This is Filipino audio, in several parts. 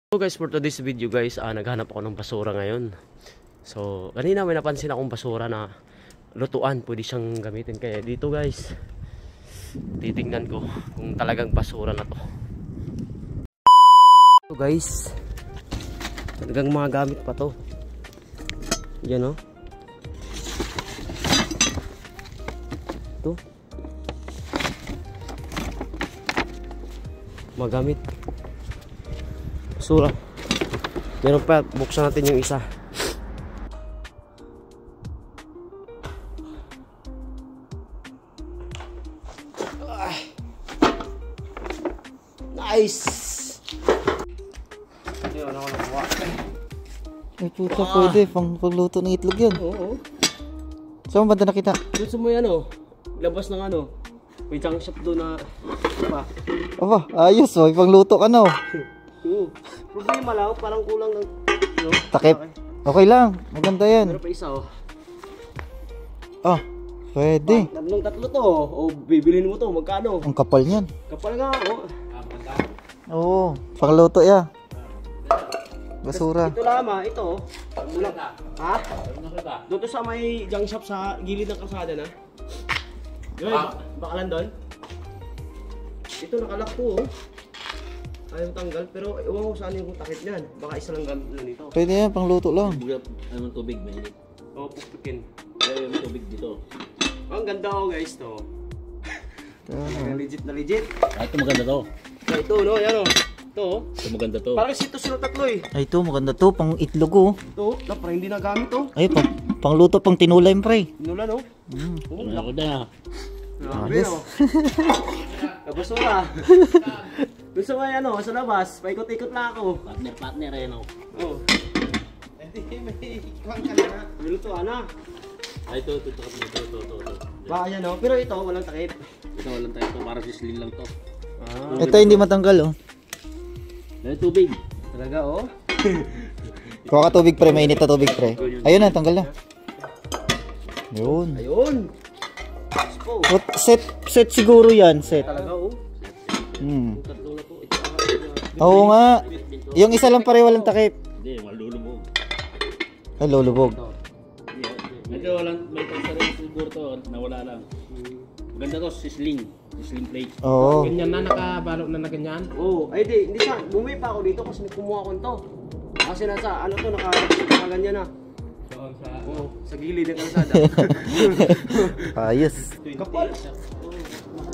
So guys, for today's video guys, naghanap ako ng basura ngayon. So kanina may napansin akong basura na lutuan, pwede siyang gamitin. Kaya dito guys, titingnan ko kung talagang basura na to. So guys, talagang mga gamit pa to. Yan o. Ito magamit basura. Meron pa, buksan natin yung isa. Nice. Ayun ako nakuha. Ay puta, pwede pangluto ng itlog yan. Oo. Saan mo ba nakita? Gusto mo yan o? Labas ng ano? May junk shop doon na pa. Aba, ayos o, pangluto ka na o. Problema lang, parang kulang ng takip. Okay lang, maganda yan. Meron pa isa o. Ah, pwede. Tatlo to o bibilin mo to, magkano? Ang kapal niyan. Kapal nga o. Oo, pangluto ya. Basura. Ito lama, ito. Ha? Doon to sa may junk shop sa gilid ng kalsada na. Bakalan doon. Ito nakalak to oh. Ayaw tanggal, pero ewan ko saan yung takip niyan. Baka isa lang gamit na nito. Pwede yan, pangluto lang. Ayaw mong tubig, mainit. Oo, pukpukin. Ayaw mong tubig dito. Ang ganda ko guys to. Legit na legit. Ito maganda to. Ito no, yan o. Ito oh. Ito maganda to. Parang ito sila tatlo eh. Ay ito, maganda to, pang itlog oh. Ito, parang hindi nagamit oh. Ay, pangluto, pang tinulay pre. Nula no? Ano ako na. Grabe no. Kabasura. Gusto mo yan o, sa labas. Paikot-ikot lang ako. Partner eh no. Oo. Hindi, may ikwan ka na. Nilutuan na. Ay ito. Baka yan o, pero ito walang takip. Ito walang tayo to, para sisling lang to. Ito hindi matanggal oh. Ay tubig. Talaga o. Kuha ka tubig pre, mainit na tubig pre. Ayun na, tanggal na. Yun. Ayun. What, set siguro yan, set. Talaga o. Tatlo na to. Oo nga. Yung isa lang pare walang takip. Hindi, malulubog. Ay, lulubog. Medyo walang, may pagsarin siguro to, nawala lang. Maganda to, sisling plate. Oo. Ganyan na, nakabalot na ganyan. Oo, ay di, hindi siya. Bumili pa ako dito kasi kumuha ko nito. Kasi nasa, ano to, nakaganyan na. Oo, sa gilid ng kalsada. Ayos. Kapal.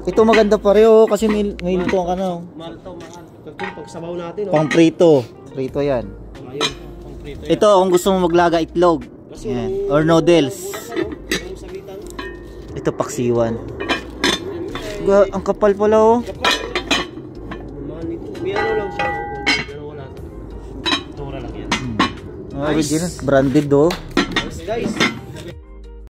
Ito maganda pare oh, kasi may lutuan ka na oh. Mahal to, mahal. Ito pagsabaw natin oh. Pang prito. Prito yan. Ayun, pang prito yan. Ito kung gusto mo maglaga itlog. Yan. Or noodles. Yung sagitan. Ito paksiwan. Ang kapal pala oh. Mahal nito. May ano lang siya. Pero wala to. Tura lang yan. Original. Branded oh. Guys.